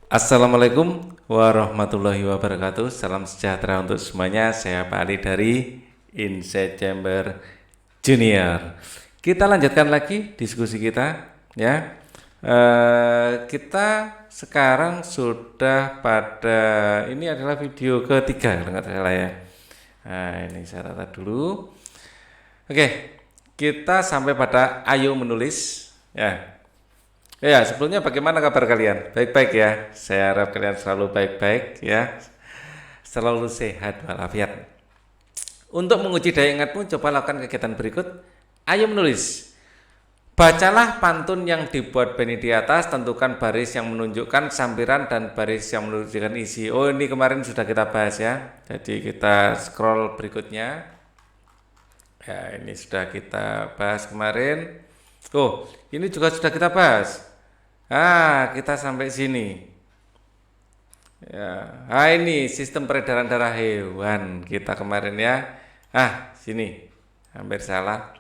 Assalamualaikum warahmatullahi wabarakatuh. Salam sejahtera untuk semuanya. Saya Pak Ali dari Insight Chamber Junior. Kita lanjutkan lagi diskusi kita, ya. Kita sekarang sudah pada ini adalah video ketiga kalau nggak salah ya. Nah, ini saya tata dulu. Oke, kita sampai pada ayo menulis, ya. Ya, sebelumnya bagaimana kabar kalian? Baik-baik ya. Saya harap kalian selalu baik-baik ya. Selalu sehat walafiat. Untuk menguji daya ingatmu, coba lakukan kegiatan berikut. Ayo menulis. Bacalah pantun yang dibuat Benny di atas, tentukan baris yang menunjukkan sampiran dan baris yang menunjukkan isi. Oh, ini kemarin sudah kita bahas ya. Jadi kita scroll berikutnya. Ya, ini sudah kita bahas kemarin. Oh, ini juga sudah kita bahas. Kita sampai sini. Ya, ini sistem peredaran darah hewan kita kemarin ya. Sini. Hampir salah.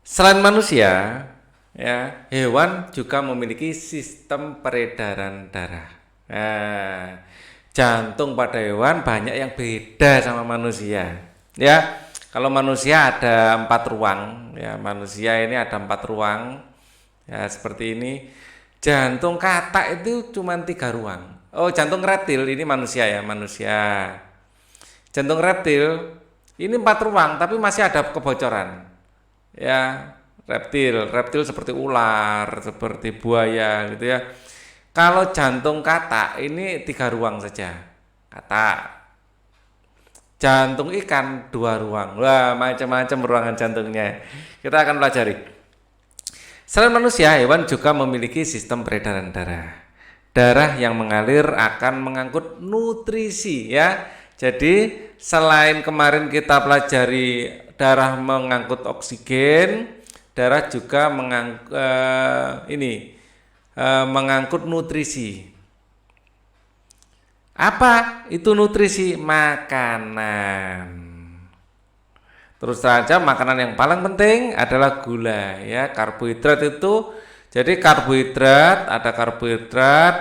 Selain manusia, ya, hewan juga memiliki sistem peredaran darah. Jantung pada hewan banyak yang beda sama manusia. Ya, kalau manusia ada 4 ruang. Ya, manusia ini ada 4 ruang. Ya, seperti ini. Jantung katak itu cuma 3 ruang. Oh, jantung reptil ini manusia ya, manusia. Jantung reptil ini 4 ruang, tapi masih ada kebocoran. Ya, reptil seperti ular, seperti buaya gitu ya. Kalau jantung katak ini 3 ruang saja. Katak. Jantung ikan 2 ruang. Wah, macam-macam ruangan jantungnya. Kita akan pelajari. Selain manusia, hewan juga memiliki sistem peredaran darah. Darah yang mengalir akan mengangkut nutrisi ya. Jadi selain kemarin kita pelajari darah mengangkut oksigen, darah juga mengangkut nutrisi. Apa itu nutrisi? Makanan. Terus saja makanan yang paling penting adalah gula ya, karbohidrat itu. Jadi ada karbohidrat,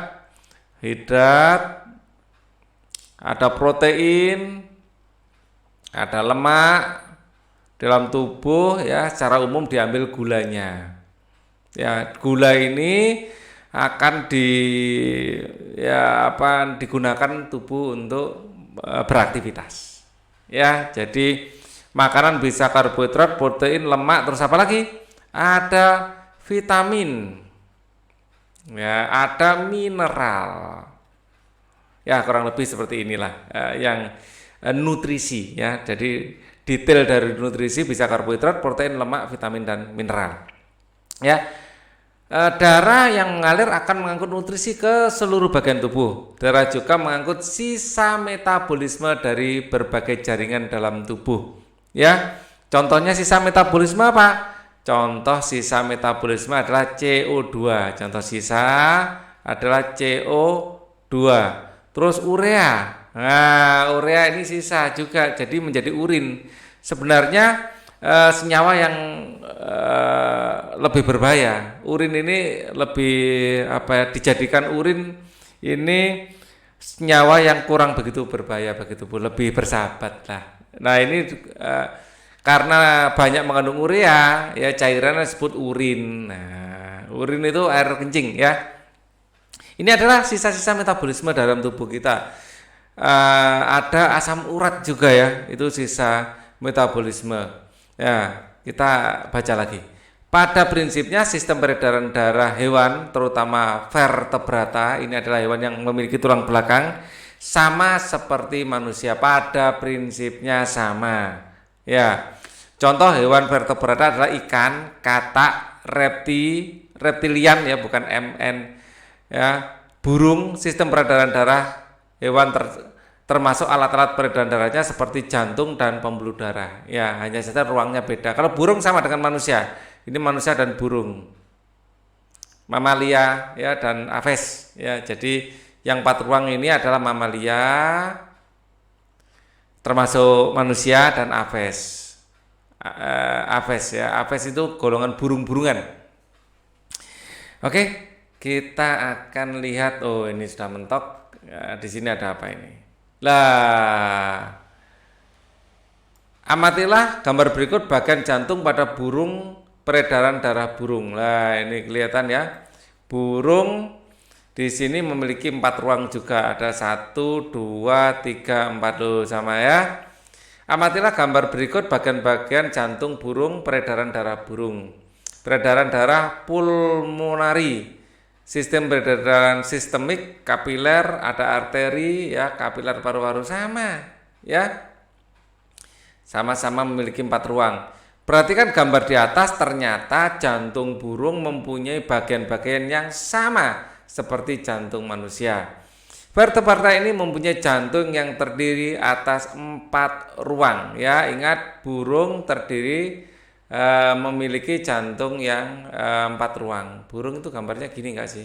hidrat, ada protein, ada lemak dalam tubuh ya, secara umum diambil gulanya. Ya, gula ini akan digunakan tubuh untuk beraktivitas. Ya, jadi makanan bisa karbohidrat, protein, lemak, terus apa lagi? Ada vitamin. Ya, ada mineral. Ya, kurang lebih seperti inilah yang nutrisi ya. Jadi detail dari nutrisi bisa karbohidrat, protein, lemak, vitamin dan mineral. Ya. Darah yang mengalir akan mengangkut nutrisi ke seluruh bagian tubuh. Darah juga mengangkut sisa metabolisme dari berbagai jaringan dalam tubuh. Ya, contohnya sisa metabolisme apa? Contoh sisa metabolisme adalah CO2. Contoh sisa adalah CO2. Terus urea. Nah, urea ini sisa juga, jadi menjadi urin. Sebenarnya senyawa yang lebih berbahaya. Urin ini lebih dijadikan urin ini senyawa yang kurang begitu berbahaya bagi tubuh, lebih bersahabat lah. Nah, ini karena banyak mengandung urea, ya cairannya disebut urin. Nah, urin itu air kencing ya. Ini adalah sisa-sisa metabolisme dalam tubuh kita. Ada asam urat juga ya, itu sisa metabolisme. Ya, kita baca lagi. Pada prinsipnya sistem peredaran darah hewan, terutama vertebrata, ini adalah hewan yang memiliki tulang belakang, sama seperti manusia. Pada prinsipnya sama. Ya, contoh hewan vertebrata adalah ikan, katak, reptilian ya, bukan MN. Ya, burung. Sistem peredaran darah hewan termasuk alat-alat peredaran darahnya seperti jantung dan pembuluh darah. Ya, hanya saja ruangnya beda. Kalau burung sama dengan manusia. Ini manusia dan burung. Mamalia ya dan aves ya. Jadi yang 4 ruang ini adalah mamalia, termasuk manusia dan aves. Aves ya. Aves itu golongan burung-burungan. Oke. kita akan lihat, oh ini sudah mentok. Ya, di sini ada apa ini? Lah, amatilah gambar berikut bagian jantung pada burung, peredaran darah burung. Nah, ini kelihatan ya. Burung di sini memiliki 4 ruang juga. Ada 1, 2, 3, 4 loh, sama ya. Amatilah gambar berikut bagian-bagian jantung burung, peredaran darah burung. Peredaran darah pulmonari, sistem peredaran sistemik, kapiler, ada arteri ya, kapiler paru-paru sama ya. Sama-sama memiliki 4 ruang. Perhatikan gambar di atas, ternyata jantung burung mempunyai bagian-bagian yang sama seperti jantung manusia. Vertebrata ini mempunyai jantung yang terdiri atas 4 ruang. Ya, ingat burung terdiri memiliki jantung yang 4 ruang. Burung itu gambarnya gini enggak sih?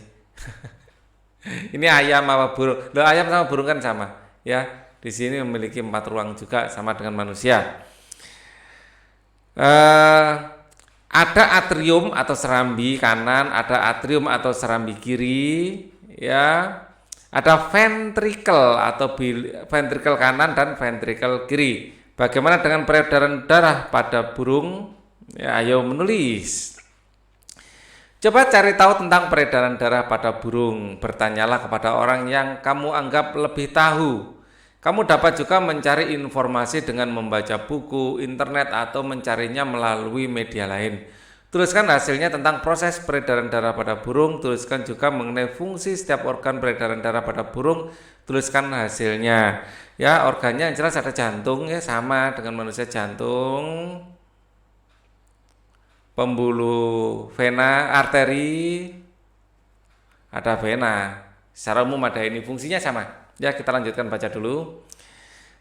Ini ayam apa burung? Loh, ayam sama burung kan sama, ya. Di sini memiliki 4 ruang juga sama dengan manusia. Ada atrium atau serambi kanan, ada atrium atau serambi kiri, ya. Ada ventricle atau ventricle kanan dan ventricle kiri. Bagaimana dengan peredaran darah pada burung? Ya, ayo menulis. Coba cari tahu tentang peredaran darah pada burung. Bertanyalah kepada orang yang kamu anggap lebih tahu. Kamu dapat juga mencari informasi dengan membaca buku, internet, atau mencarinya melalui media lain. Tuliskan hasilnya tentang proses peredaran darah pada burung. Tuliskan juga mengenai fungsi setiap organ peredaran darah pada burung. Tuliskan hasilnya. Ya, organnya yang jelas ada jantung ya, sama dengan manusia, jantung, pembuluh vena, arteri, ada vena. Secara umum ada ini, fungsinya sama. Ya, kita lanjutkan baca dulu.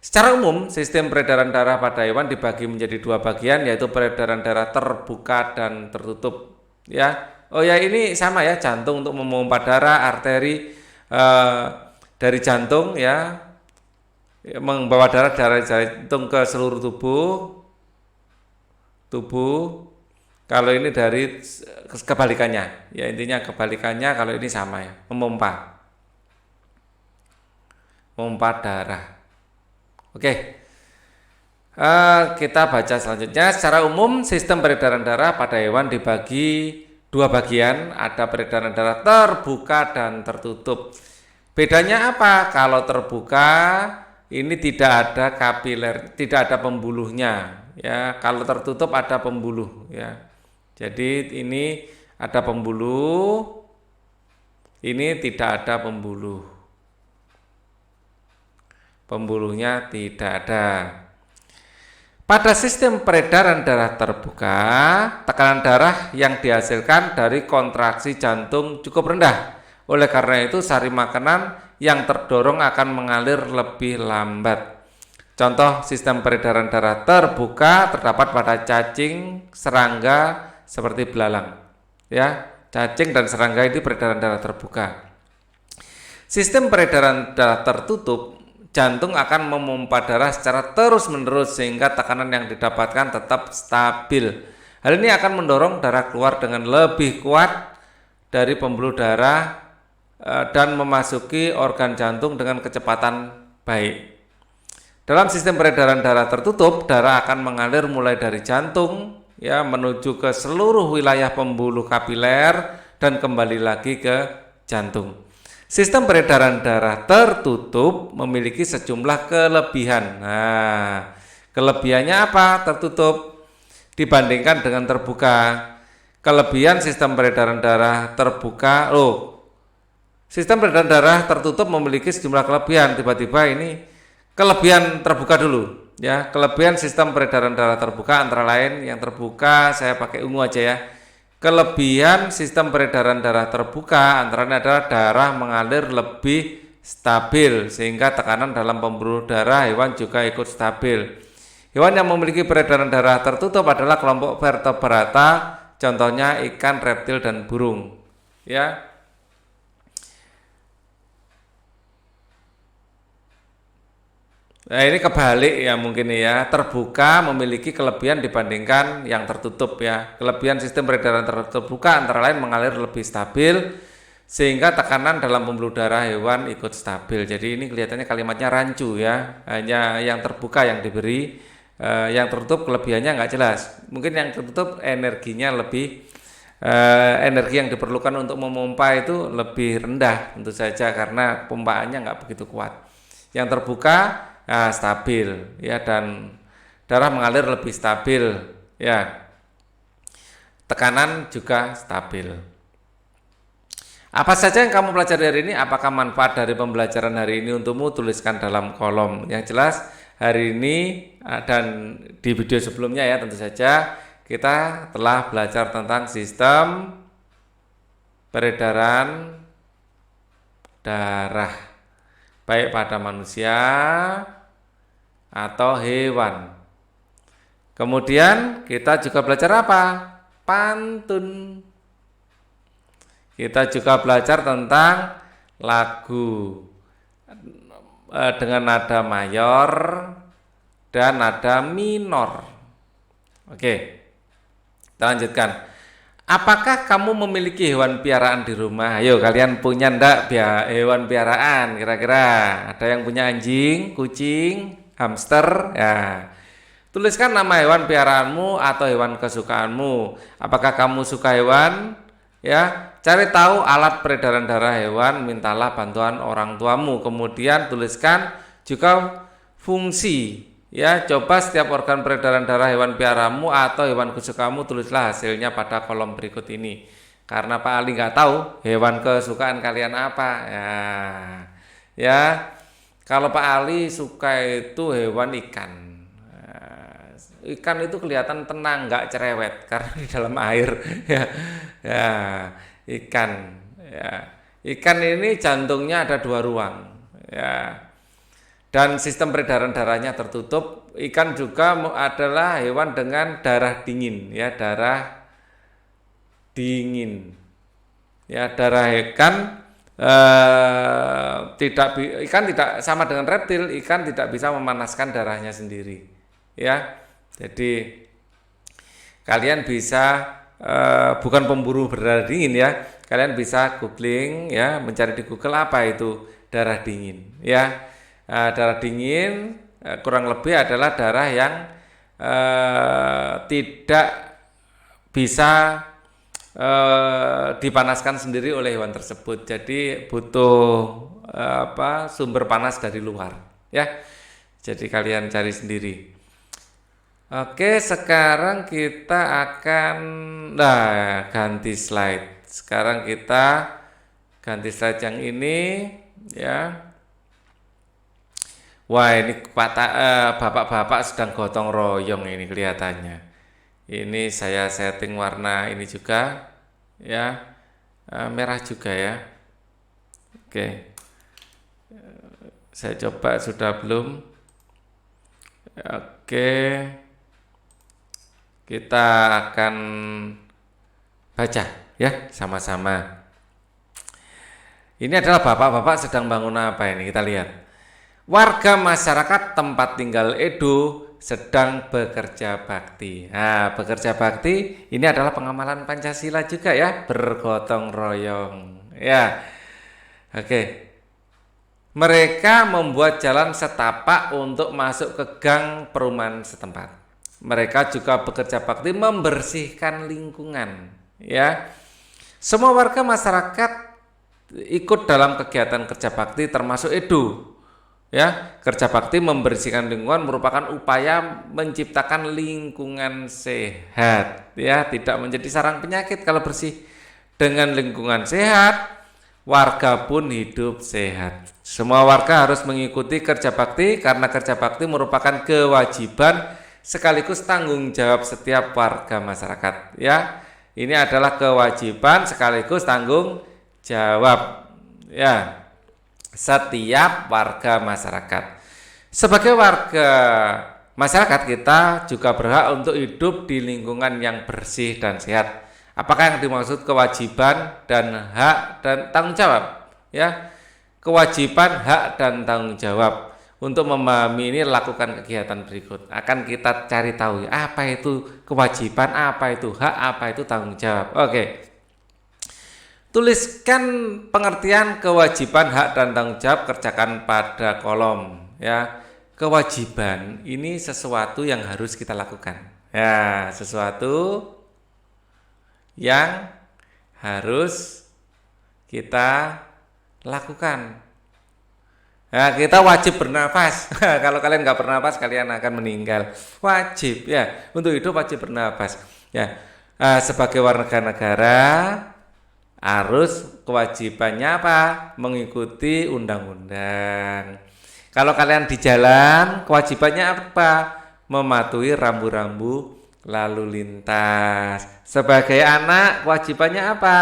Secara umum, sistem peredaran darah pada hewan dibagi menjadi 2 bagian, yaitu peredaran darah terbuka dan tertutup. Ya, oh ya, ini sama ya, jantung untuk memompa darah, arteri dari jantung ya, membawa darah dari jantung ke seluruh tubuh. Kalau ini dari kebalikannya, ya intinya kebalikannya. Kalau ini sama ya, memompa darah. Oke, kita baca selanjutnya. Secara umum, sistem peredaran darah pada hewan dibagi 2 bagian. Ada peredaran darah terbuka dan tertutup. Bedanya apa? Kalau terbuka ini tidak ada kapiler, tidak ada pembuluhnya. Ya, kalau tertutup ada pembuluh. Ya, jadi ini ada pembuluh, ini tidak ada pembuluh. Pembuluhnya tidak ada. Pada sistem peredaran darah terbuka, tekanan darah yang dihasilkan dari kontraksi jantung cukup rendah. Oleh karena itu, sari makanan yang terdorong akan mengalir lebih lambat. Contoh sistem peredaran darah terbuka terdapat pada cacing, serangga seperti belalang. Ya, cacing dan serangga itu peredaran darah terbuka. Sistem peredaran darah tertutup, jantung akan memompa darah secara terus-menerus sehingga tekanan yang didapatkan tetap stabil. Hal ini akan mendorong darah keluar dengan lebih kuat dari pembuluh darah dan memasuki organ jantung dengan kecepatan baik. Dalam sistem peredaran darah tertutup, darah akan mengalir mulai dari jantung ya menuju ke seluruh wilayah pembuluh kapiler dan kembali lagi ke jantung. Sistem peredaran darah tertutup memiliki sejumlah kelebihan. Nah, kelebihannya apa? Tertutup dibandingkan dengan terbuka. Kelebihan sistem peredaran darah terbuka. Sistem peredaran darah tertutup memiliki sejumlah kelebihan. Tiba-tiba ini kelebihan terbuka dulu. Ya, kelebihan sistem peredaran darah terbuka antara lain yang terbuka saya pakai ungu aja ya. Kelebihan sistem peredaran darah terbuka antara lain adalah darah mengalir lebih stabil sehingga tekanan dalam pembuluh darah hewan juga ikut stabil. Hewan yang memiliki peredaran darah tertutup adalah kelompok vertebrata, contohnya ikan, reptil, dan burung. Ya. Nah, ini kebalik ya mungkin ya, terbuka memiliki kelebihan dibandingkan yang tertutup ya. Kelebihan sistem peredaran terbuka antara lain mengalir lebih stabil sehingga tekanan dalam pembuluh darah hewan ikut stabil. Jadi ini kelihatannya kalimatnya rancu ya, hanya yang terbuka yang diberi, yang tertutup kelebihannya nggak jelas. Mungkin yang tertutup energinya lebih, energi yang diperlukan untuk memompa itu lebih rendah tentu saja karena pompaannya nggak begitu kuat. Yang terbuka stabil ya, dan darah mengalir lebih stabil ya, tekanan juga stabil. Apa saja yang kamu pelajari hari ini? Apakah manfaat dari pembelajaran hari ini untukmu? Tuliskan dalam kolom. Yang jelas hari ini dan di video sebelumnya ya, tentu saja kita telah belajar tentang sistem peredaran darah baik pada manusia atau hewan. Kemudian kita juga belajar apa? Pantun. Kita juga belajar tentang lagu dengan nada mayor dan nada minor. Oke, kita lanjutkan. Apakah kamu memiliki hewan piaraan di rumah? Ayo, kalian punya ndak hewan piaraan? Kira-kira ada yang punya anjing, kucing, hamster? Ya, tuliskan nama hewan piaraanmu atau hewan kesukaanmu. Apakah kamu suka hewan? Ya, cari tahu alat peredaran darah hewan, mintalah bantuan orang tuamu. Kemudian tuliskan juga fungsi. Ya, coba setiap organ peredaran darah hewan piaramu atau hewan kesukaanmu, tulislah hasilnya pada kolom berikut ini. Karena Pak Ali nggak tahu hewan kesukaan kalian apa. Ya, kalau Pak Ali suka itu hewan ikan. Ikan itu kelihatan tenang, nggak cerewet karena di dalam air. Ya, ikan. Ya, ikan ini jantungnya ada 2 ruang. Ya, dan sistem peredaran darahnya tertutup. Ikan juga adalah hewan dengan darah dingin. Ya, darah dingin. Ya, darah ikan ikan tidak sama dengan reptil. Ikan tidak bisa memanaskan darahnya sendiri. Ya. Jadi kalian bisa bukan pemburu berdarah dingin ya, kalian bisa googling ya, mencari di Google apa itu darah dingin ya. Darah dingin kurang lebih adalah darah yang tidak bisa dipanaskan sendiri oleh hewan tersebut. Jadi butuh sumber panas dari luar ya. Jadi kalian cari sendiri. Oke, sekarang kita akan ganti slide. Sekarang kita ganti slide yang ini ya. Wah, ini bapak-bapak sedang gotong royong ini kelihatannya. Ini saya setting warna ini juga ya, merah juga ya. Oke, saya coba sudah belum. Oke, kita akan baca ya sama-sama. Ini adalah bapak-bapak sedang bangun apa ini, kita lihat. Warga masyarakat tempat tinggal Edo sedang bekerja bakti. Nah, bekerja bakti ini adalah pengamalan Pancasila juga ya, bergotong royong. Ya, oke. Mereka membuat jalan setapak untuk masuk ke gang perumahan setempat. Mereka juga bekerja bakti membersihkan lingkungan. Ya, semua warga masyarakat ikut dalam kegiatan kerja bakti termasuk Edo. Ya, kerja bakti membersihkan lingkungan merupakan upaya menciptakan lingkungan sehat. Ya, tidak menjadi sarang penyakit kalau bersih. Dengan lingkungan sehat, warga pun hidup sehat. Semua warga harus mengikuti kerja bakti karena kerja bakti merupakan kewajiban sekaligus tanggung jawab setiap warga masyarakat. Ya, ini adalah kewajiban sekaligus tanggung jawab. Ya, setiap warga masyarakat. Sebagai warga masyarakat, kita juga berhak untuk hidup di lingkungan yang bersih dan sehat. Apakah yang dimaksud kewajiban dan hak dan tanggung jawab? Ya, kewajiban, hak dan tanggung jawab. Untuk memahami ini, lakukan kegiatan berikut. Akan kita cari tahu apa itu kewajiban, apa itu hak, apa itu tanggung jawab. Oke. Tuliskan pengertian kewajiban, hak dan tanggung jawab, kerjakan pada kolom ya. Kewajiban ini sesuatu yang harus kita lakukan. Ya, sesuatu yang harus kita lakukan. Nah, kita wajib bernafas. Kalau kalian nggak bernafas, kalian akan meninggal. Wajib ya, untuk hidup wajib bernafas. Ya, sebagai warga negara harus kewajibannya apa? Mengikuti undang-undang. Kalau kalian di jalan, kewajibannya apa? Mematuhi rambu-rambu lalu lintas. Sebagai anak, kewajibannya apa?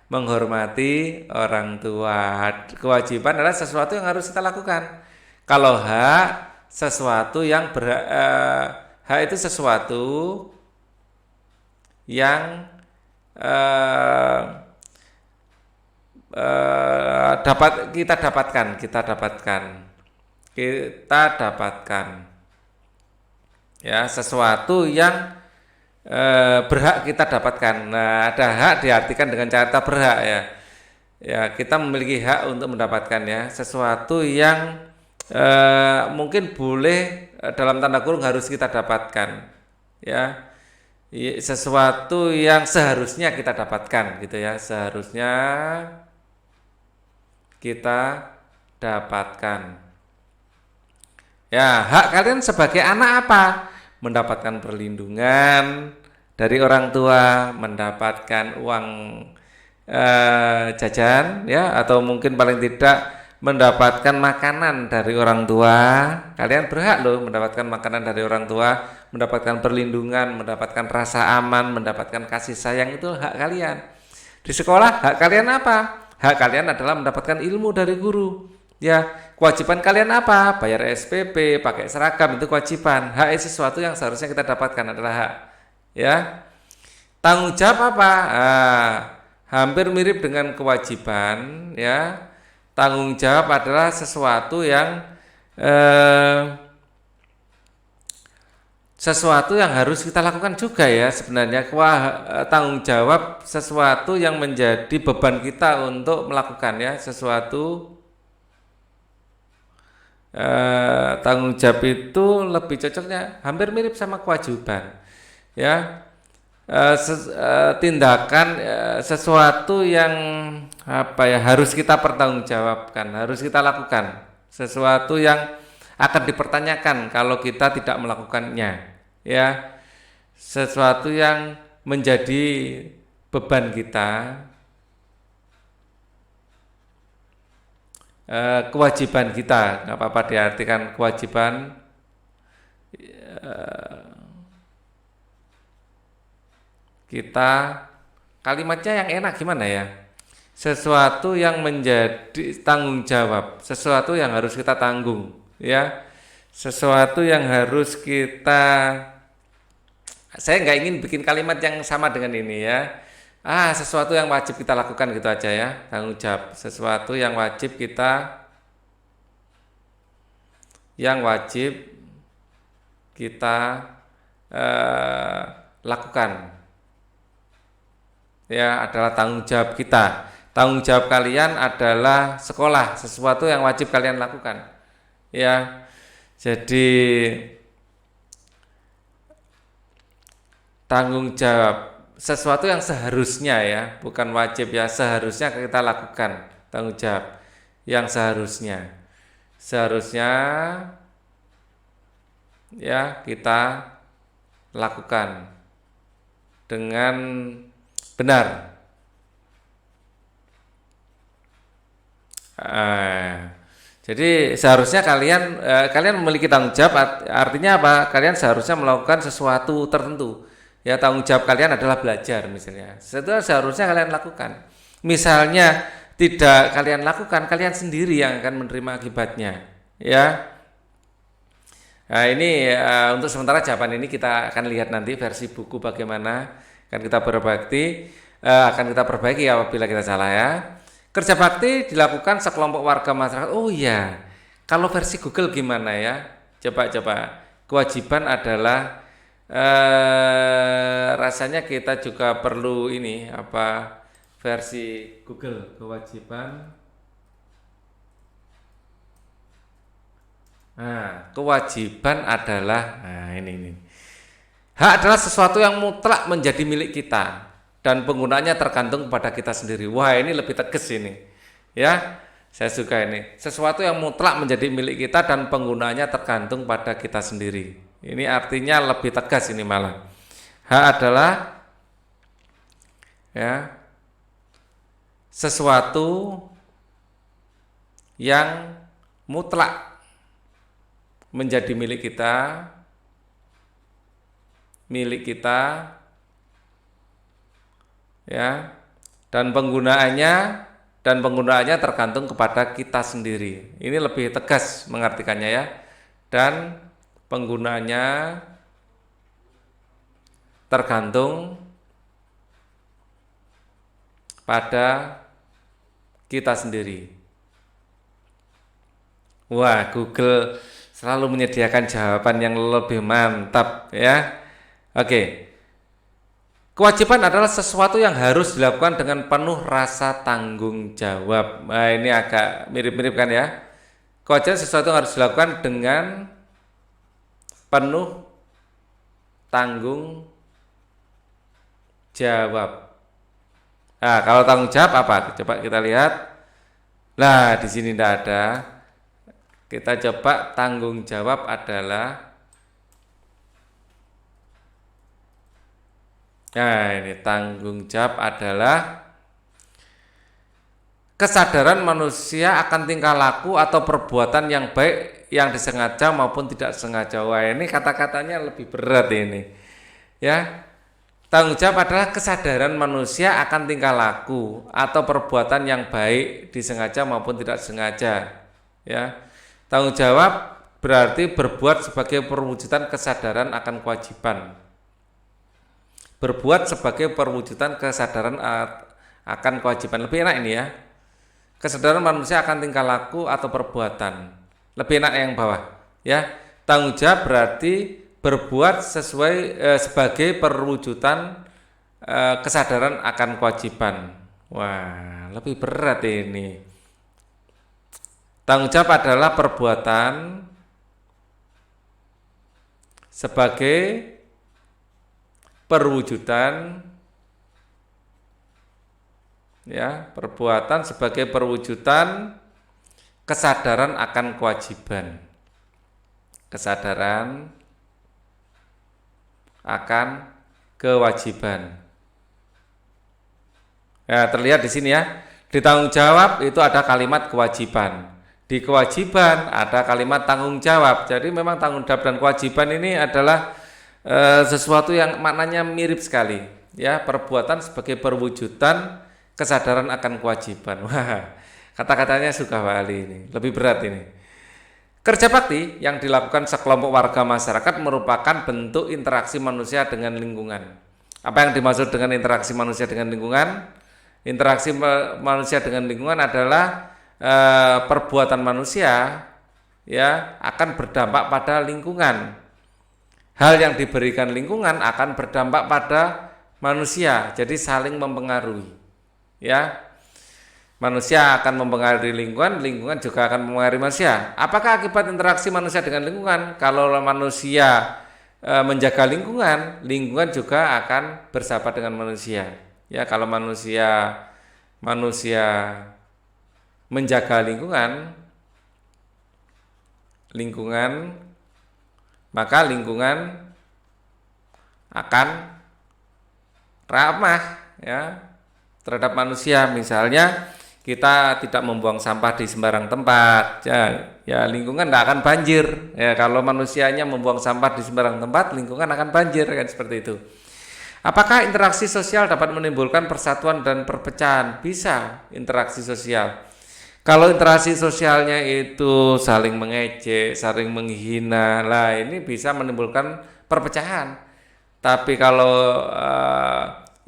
Menghormati orang tua. Kewajiban adalah sesuatu yang harus kita lakukan. Kalau hak, sesuatu yang hak itu sesuatu yang kita dapatkan ya, sesuatu yang berhak kita dapatkan. Nah, ada hak diartikan dengan cara kita berhak ya. Ya, kita memiliki hak untuk mendapatkan ya sesuatu yang mungkin boleh dalam tanda kurung harus kita dapatkan ya. Sesuatu yang seharusnya kita dapatkan gitu ya, seharusnya kita dapatkan. Ya, hak kalian sebagai anak apa? Mendapatkan perlindungan dari orang tua, mendapatkan uang jajan ya, atau mungkin paling tidak mendapatkan makanan dari orang tua. Kalian berhak loh mendapatkan makanan dari orang tua, mendapatkan perlindungan, mendapatkan rasa aman, mendapatkan kasih sayang, itu hak kalian. Di sekolah hak kalian apa? Hak kalian adalah mendapatkan ilmu dari guru. Ya, kewajiban kalian apa? Bayar SPP, pakai seragam, itu kewajiban. Hak itu sesuatu yang seharusnya kita dapatkan, adalah hak. Ya. Tanggung jawab apa? Hampir mirip dengan kewajiban, ya. Tanggung jawab adalah sesuatu yang harus kita lakukan juga ya sebenarnya. Tanggung jawab sesuatu yang menjadi beban kita untuk melakukan ya sesuatu. Tanggung jawab itu lebih cocoknya hampir mirip sama kewajiban ya. Tindakan sesuatu yang apa ya harus kita pertanggungjawabkan, harus kita lakukan, sesuatu yang akan dipertanyakan kalau kita tidak melakukannya ya, sesuatu yang menjadi beban kita, kewajiban kita, nggak apa-apa diartikan kewajiban. Kita kalimatnya yang enak gimana ya? Sesuatu yang menjadi tanggung jawab, sesuatu yang harus kita tanggung, ya, sesuatu yang harus kita. Saya nggak ingin bikin kalimat yang sama dengan ini ya. Sesuatu yang wajib kita lakukan gitu aja ya, tanggung jawab, sesuatu yang wajib kita lakukan. Ya, adalah tanggung jawab kita. Tanggung jawab kalian adalah sekolah, sesuatu yang wajib kalian lakukan. Ya. Jadi tanggung jawab sesuatu yang seharusnya ya, bukan wajib ya, seharusnya kita lakukan. Tanggung jawab yang seharusnya ya kita lakukan dengan benar. Jadi seharusnya kalian memiliki tanggung jawab, artinya apa? Kalian seharusnya melakukan sesuatu tertentu. Ya, tanggung jawab kalian adalah belajar misalnya. Itu seharusnya kalian lakukan. Misalnya tidak kalian lakukan, kalian sendiri yang akan menerima akibatnya. Ya. Nah, ini untuk sementara jawaban ini kita akan lihat nanti versi buku bagaimana. Akan kita perbaiki apabila kita salah ya. Kerja bakti dilakukan sekelompok warga masyarakat. Oh iya, kalau versi Google gimana ya? Coba. Kewajiban adalah rasanya kita juga perlu ini versi Google. Kewajiban. Nah, kewajiban adalah, nah ini. Hak adalah sesuatu yang mutlak menjadi milik kita dan penggunaannya tergantung kepada kita sendiri. Wah, ini lebih tegas ini. Ya, saya suka ini. Sesuatu yang mutlak menjadi milik kita dan penggunaannya tergantung pada kita sendiri. Ini artinya lebih tegas ini malah. Hak adalah ya sesuatu yang mutlak menjadi milik kita ya, dan penggunaannya tergantung kepada kita sendiri. Ini lebih tegas mengartikannya ya. Dan penggunaannya tergantung pada kita sendiri. Wah, Google selalu menyediakan jawaban yang lebih mantap ya. Oke. Kewajiban adalah sesuatu yang harus dilakukan dengan penuh rasa tanggung jawab. Nah, ini agak mirip-mirip kan ya. Kewajiban sesuatu yang harus dilakukan dengan penuh tanggung jawab. Nah, kalau tanggung jawab apa? Coba kita lihat. Nah, di sini tidak ada. Kita coba tanggung jawab adalah, nah ini tanggung jawab adalah kesadaran manusia akan tingkah laku atau perbuatan yang baik yang disengaja maupun tidak sengaja. Wah, ini kata-katanya lebih berat ini. Ya. Tanggung jawab adalah kesadaran manusia akan tingkah laku atau perbuatan yang baik disengaja maupun tidak sengaja. Ya. Tanggung jawab berarti berbuat sebagai perwujudan kesadaran akan kewajiban. Berbuat sebagai perwujudan kesadaran akan kewajiban. Lebih enak ini ya. Kesadaran manusia akan tingkah laku atau perbuatan. Lebih enak yang bawah. Ya. Tanggung jawab berarti berbuat sebagai perwujudan kesadaran akan kewajiban. Wah, lebih berat ini. Tanggung jawab adalah perbuatan sebagai perwujudan ya, perbuatan sebagai perwujudan kesadaran akan kewajiban. Kesadaran akan kewajiban. Ya, terlihat di sini ya. Di tanggung jawab itu ada kalimat kewajiban. Di kewajiban ada kalimat tanggung jawab. Jadi memang tanggung jawab dan kewajiban ini adalah sesuatu yang maknanya mirip sekali. Ya, perbuatan sebagai perwujudan kesadaran akan kewajiban. Wah, kata-katanya suka sekali ini. Lebih berat ini. Kerja bakti yang dilakukan sekelompok warga masyarakat merupakan bentuk interaksi manusia dengan lingkungan. Apa yang dimaksud dengan interaksi manusia dengan lingkungan? Interaksi manusia dengan lingkungan adalah perbuatan manusia ya akan berdampak pada lingkungan. Hal yang diberikan lingkungan akan berdampak pada manusia. Jadi saling mempengaruhi. Ya. Manusia akan mempengaruhi lingkungan, lingkungan juga akan mempengaruhi manusia. Apakah akibat interaksi manusia dengan lingkungan? Kalau manusia menjaga lingkungan, lingkungan juga akan bersahabat dengan manusia. Ya, kalau manusia menjaga lingkungan, maka lingkungan akan ramah ya terhadap manusia. Misalnya kita tidak membuang sampah di sembarang tempat, ya lingkungan tidak akan banjir. Ya, kalau manusianya membuang sampah di sembarang tempat, lingkungan akan banjir, kan seperti itu. Apakah interaksi sosial dapat menimbulkan persatuan dan perpecahan? Bisa interaksi sosial. Kalau interaksi sosialnya itu saling mengejek, saling menghina, lah ini bisa menimbulkan perpecahan. Tapi kalau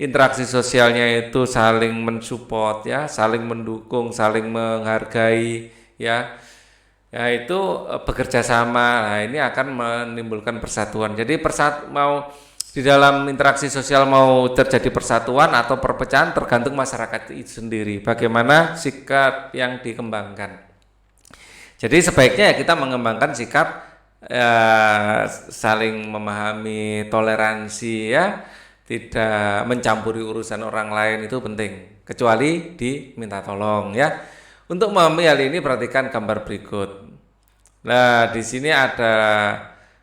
interaksi sosialnya itu saling mensupport ya, saling mendukung, saling menghargai ya itu bekerja sama. Nah, ini akan menimbulkan persatuan. Jadi Di dalam interaksi sosial mau terjadi persatuan atau perpecahan tergantung masyarakat itu sendiri, bagaimana sikap yang dikembangkan. Jadi sebaiknya ya kita mengembangkan sikap saling memahami, toleransi ya, tidak mencampuri urusan orang lain itu penting, kecuali diminta tolong ya. Untuk memahami hal ini perhatikan gambar berikut. Nah, di sini ada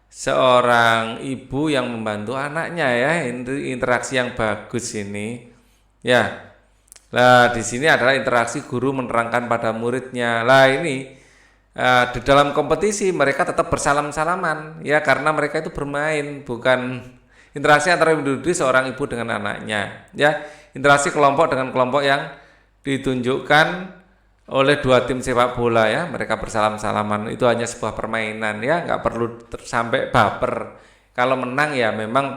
seorang ibu yang membantu anaknya ya, interaksi yang bagus ini. Ya. Nah, di sini adalah interaksi guru menerangkan pada muridnya. Lah ini di dalam kompetisi mereka tetap bersalam-salaman ya, karena mereka itu bermain, bukan interaksi antara individu seorang ibu dengan anaknya ya. Interaksi kelompok dengan kelompok yang ditunjukkan oleh dua tim sepak bola ya, mereka bersalam-salaman, itu hanya sebuah permainan ya, nggak perlu sampai baper. Kalau menang ya memang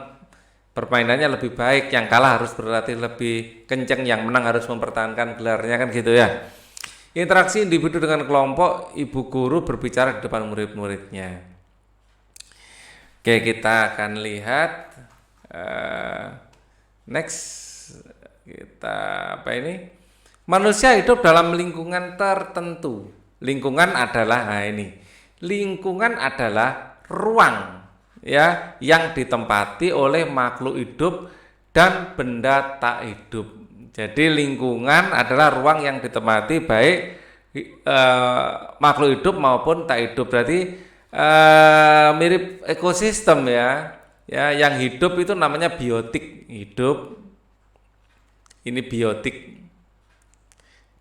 permainannya lebih baik, yang kalah harus berlatih lebih kenceng, yang menang harus mempertahankan gelarnya kan gitu ya. Interaksi individu dengan kelompok, ibu guru berbicara di depan murid-muridnya. Oke, kita akan lihat next, kita apa ini? Manusia hidup dalam lingkungan tertentu. Lingkungan adalah lingkungan adalah ruang ya yang ditempati oleh makhluk hidup dan benda tak hidup. Jadi lingkungan adalah ruang yang ditempati baik makhluk hidup maupun tak hidup. Berarti mirip ekosistem ya. Ya, yang hidup itu namanya biotik, hidup. Ini biotik.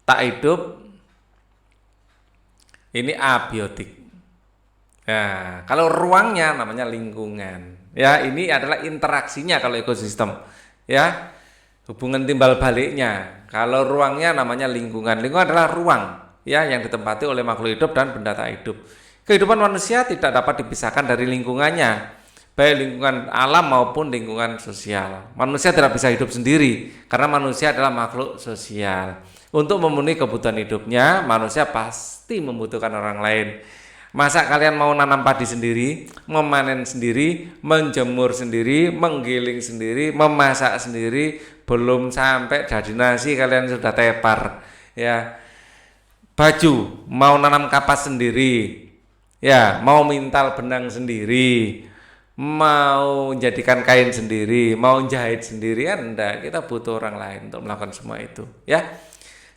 Tak hidup ini abiotik. Nah, kalau ruangnya namanya lingkungan. Ya, ini adalah interaksinya kalau ekosistem. Ya. Hubungan timbal baliknya. Kalau ruangnya namanya lingkungan. Lingkungan adalah ruang ya yang ditempati oleh makhluk hidup dan benda tak hidup. Kehidupan manusia tidak dapat dipisahkan dari lingkungannya, baik lingkungan alam maupun lingkungan sosial. Manusia tidak bisa hidup sendiri karena manusia adalah makhluk sosial. Untuk memenuhi kebutuhan hidupnya, manusia pasti membutuhkan orang lain. Masa kalian mau nanam padi sendiri, memanen sendiri, menjemur sendiri, menggiling sendiri, memasak sendiri, belum sampai jadi nasi kalian sudah tepar ya. Baju mau nanam kapas sendiri ya, mau mintal benang sendiri, mau jadikan kain sendiri, mau jahit sendiri kan enggak, kita butuh orang lain untuk melakukan semua itu ya.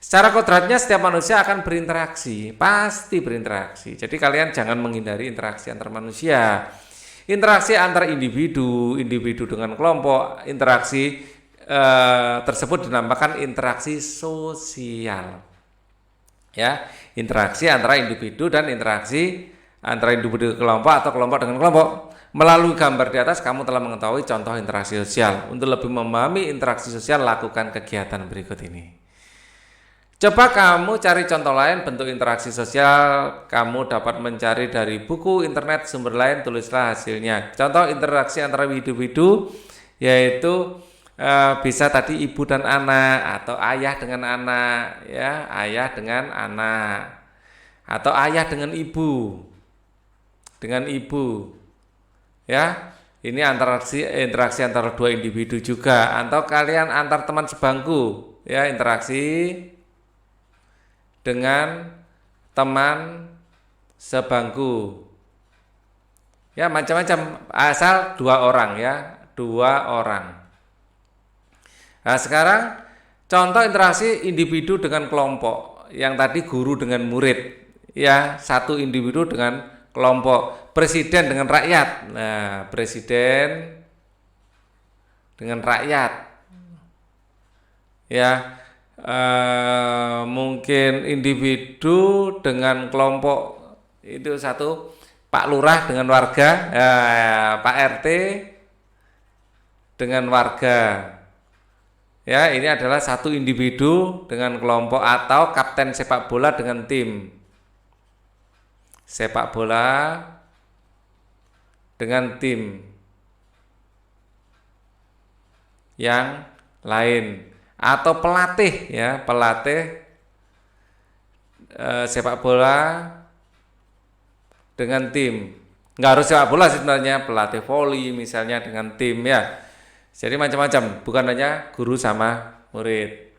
Secara kodratnya setiap manusia akan berinteraksi, pasti berinteraksi. Jadi kalian jangan menghindari interaksi antar manusia. Interaksi antar individu, individu dengan kelompok, interaksi tersebut dinamakan interaksi sosial. Ya, interaksi antara individu dan interaksi antara individu kelompok atau kelompok dengan kelompok. Melalui gambar di atas kamu telah mengetahui contoh interaksi sosial. Untuk lebih memahami interaksi sosial, lakukan kegiatan berikut ini. Coba kamu cari contoh lain bentuk interaksi sosial, kamu dapat mencari dari buku, internet, sumber lain, tulislah hasilnya. Contoh interaksi antara individu yaitu bisa tadi ibu dan anak, atau ayah dengan anak, ya, ayah dengan anak, atau ayah dengan ibu, ya. Ini interaksi antara dua individu juga, atau kalian antar teman sebangku, ya, interaksi dengan teman sebangku. Ya, macam-macam, asal dua orang ya, dua orang. Nah, sekarang contoh interaksi individu dengan kelompok. Yang tadi guru dengan murid, ya, satu individu dengan kelompok. Presiden dengan rakyat. Nah, presiden dengan rakyat. Ya, mungkin individu dengan kelompok, itu satu, Pak Lurah dengan warga, Pak RT dengan warga. Ya, ini adalah satu individu dengan kelompok, atau kapten sepak bola dengan tim sepak bola dengan tim yang lain, atau pelatih ya, pelatih sepak bola dengan tim. Nggak harus sepak bola sebenarnya, pelatih voli misalnya dengan tim ya. Jadi macam-macam, bukan hanya guru sama murid.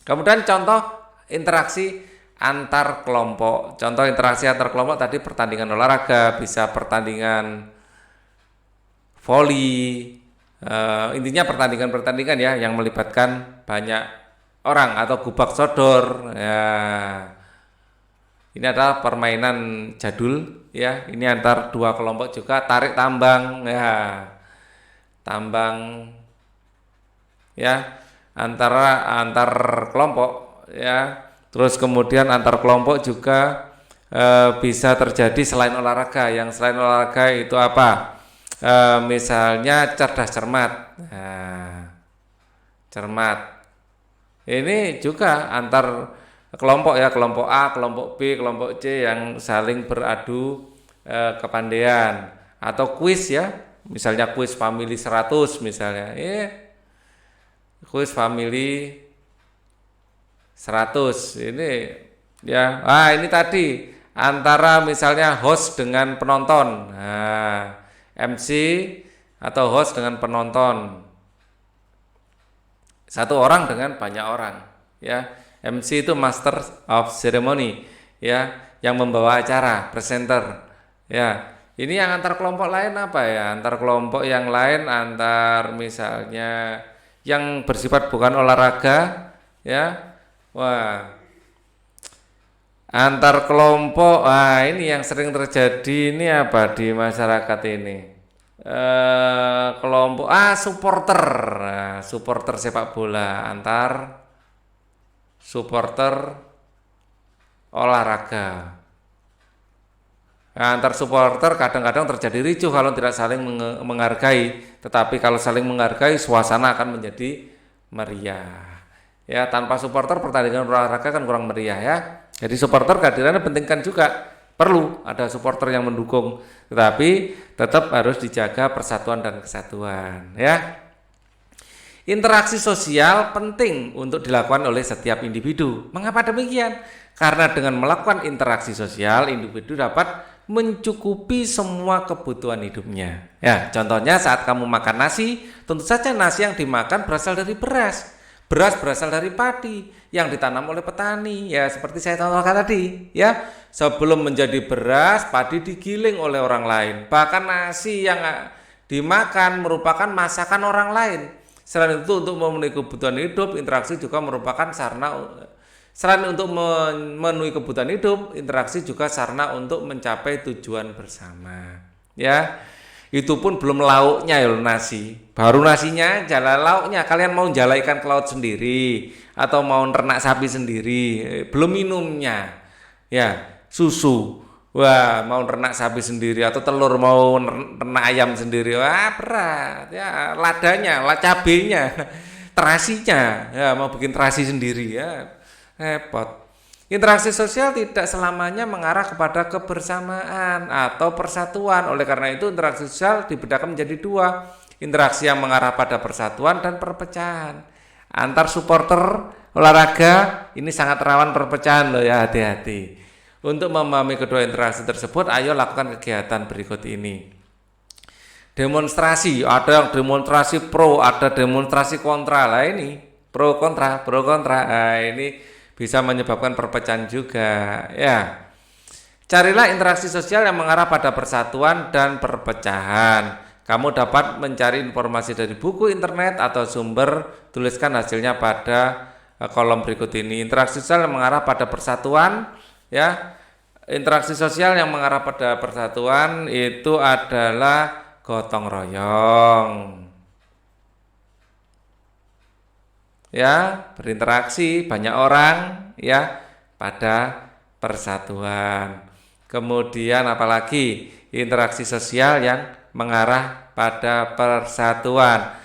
Kemudian contoh interaksi antar kelompok. Contoh interaksi antar kelompok tadi pertandingan olahraga, bisa pertandingan voli, intinya pertandingan-pertandingan ya yang melibatkan banyak orang atau gubak sodor. Ya, ini adalah permainan jadul ya. Ini antar dua kelompok juga, tarik tambang ya. Tambang ya antar kelompok ya. Terus kemudian antar kelompok juga bisa terjadi selain olahraga. Yang selain olahraga itu apa? Misalnya cerdas cermat. Nah, cermat. Ini juga antar kelompok ya, kelompok A, kelompok B, kelompok C yang saling beradu kepandaian. Atau kuis ya. Misalnya kuis family 100 misalnya. Kuis family 100 ini ya. Ini tadi antara misalnya host dengan penonton. Nah, MC atau host dengan penonton. Satu orang dengan banyak orang, ya. MC itu master of ceremony, ya, yang membawa acara, presenter. Ya. Ini yang antar kelompok lain apa ya? Antar kelompok yang lain antar misalnya yang bersifat bukan olahraga, ya. Wah, antar kelompok, ini yang sering terjadi ini apa di masyarakat ini? Kelompok supporter, supporter sepak bola antar supporter olahraga. Antar supporter kadang-kadang terjadi ricuh kalau tidak saling menghargai, tetapi kalau saling menghargai suasana akan menjadi meriah. Ya, tanpa supporter pertandingan olahraga kan kurang meriah ya. Jadi supporter kehadirannya penting kan juga, perlu ada supporter yang mendukung, tetapi tetap harus dijaga persatuan dan kesatuan ya. Interaksi sosial penting untuk dilakukan oleh setiap individu. Mengapa demikian? Karena dengan melakukan interaksi sosial, individu dapat mencukupi semua kebutuhan hidupnya. Ya, contohnya saat kamu makan nasi, tentu saja nasi yang dimakan berasal dari beras. Beras berasal dari padi yang ditanam oleh petani. Ya, seperti saya contohkan tadi, ya. Sebelum menjadi beras, padi digiling oleh orang lain. Bahkan nasi yang dimakan merupakan masakan orang lain. Selain itu, untuk memenuhi kebutuhan hidup, interaksi juga merupakan sarana. Selain untuk memenuhi kebutuhan hidup, interaksi juga sarana untuk mencapai tujuan bersama. Ya, itu pun belum lauknya ya nasi. Baru nasinya, jala lauknya. Kalian mau jala ikan ke laut sendiri atau mau ternak sapi sendiri, belum minumnya. Ya, susu. Wah, mau ternak sapi sendiri atau telur mau ternak ayam sendiri. Wah, berat. Ya, ladanya, cabenya, terasinya. Ya, mau bikin terasi sendiri ya. Repot. Interaksi sosial tidak selamanya mengarah kepada kebersamaan atau persatuan. Oleh karena itu, interaksi sosial dibedakan menjadi dua. Interaksi yang mengarah pada persatuan dan perpecahan. Antar supporter olahraga ini sangat rawan perpecahan loh ya, hati-hati. Untuk memahami kedua interaksi tersebut, ayo lakukan kegiatan berikut ini. Demonstrasi, ada yang demonstrasi pro, ada demonstrasi kontra. Lah ini pro kontra. Nah, ini bisa menyebabkan perpecahan juga ya. Carilah interaksi sosial yang mengarah pada persatuan dan perpecahan. Kamu dapat mencari informasi dari buku, internet, atau sumber. Tuliskan hasilnya pada kolom berikut ini. Interaksi sosial yang mengarah pada persatuan ya. Interaksi sosial yang mengarah pada persatuan itu adalah gotong royong. Ya, berinteraksi banyak orang ya pada persatuan. Kemudian apalagi interaksi sosial yang mengarah pada persatuan.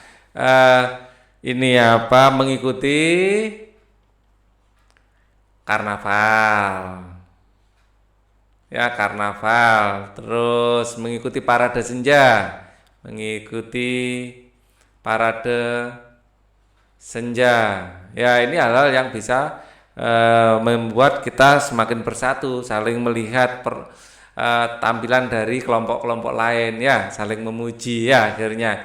Ini apa? Mengikuti karnaval. Ya, karnaval. Terus mengikuti parade senja. Mengikuti parade senja. Ya, ini hal-hal yang bisa membuat kita semakin bersatu, saling melihat tampilan dari kelompok-kelompok lain ya, saling memuji ya akhirnya.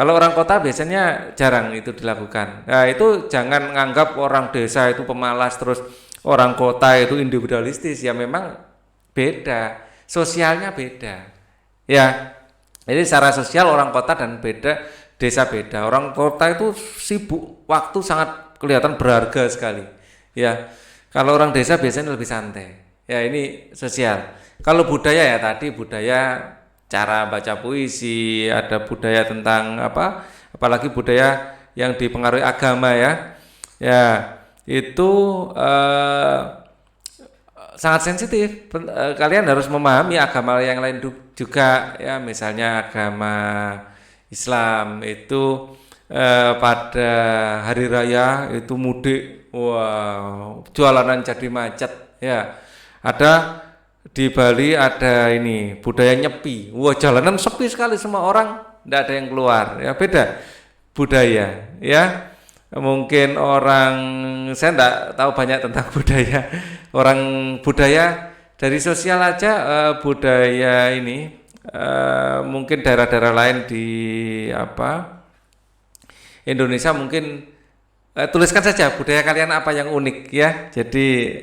Kalau orang kota biasanya jarang itu dilakukan. Nah, itu jangan nganggap orang desa itu pemalas terus orang kota itu individualistis. Ya memang beda, sosialnya beda. Ya, jadi secara sosial orang kota dan beda, desa beda. Orang kota itu sibuk, waktu sangat kelihatan berharga sekali. Ya, kalau orang desa biasanya lebih santai. Ya, ini sosial. Kalau budaya ya tadi budaya cara baca puisi, ada budaya tentang apa? Apalagi budaya yang dipengaruhi agama ya. Ya, itu sangat sensitif. Kalian harus memahami agama yang lain juga ya, misalnya agama Islam itu pada hari raya itu mudik, wah jualanan jadi macet ya. Ada di Bali ada ini budaya nyepi, wah jalanan sepi sekali, semua orang tidak ada yang keluar ya, beda budaya ya. Mungkin orang, saya tidak tahu banyak tentang budaya orang, budaya dari sosial aja, budaya ini mungkin daerah-daerah lain di apa Indonesia mungkin tuliskan saja budaya kalian apa yang unik ya. Jadi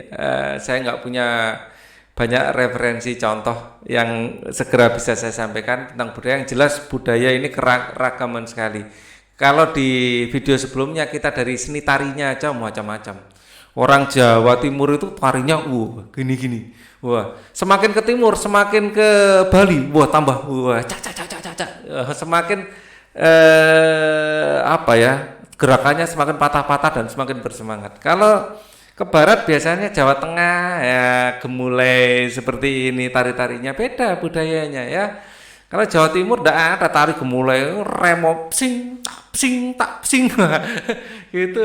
saya nggak punya banyak referensi contoh yang segera bisa saya sampaikan tentang budaya. Yang jelas budaya ini keragaman sekali. Kalau di video sebelumnya kita dari seni tarinya aja macam-macam. Orang Jawa Timur itu tarinya gini-gini. Wah, semakin ke timur, semakin ke Bali, wah tambah wah cak. Semakin apa ya? Gerakannya semakin patah-patah dan semakin bersemangat. Kalau ke barat biasanya Jawa Tengah ya gemulai seperti ini, tari-tarinya beda budayanya ya. Kalau Jawa Timur tidak ada tari gemulai, remo sing tak sing itu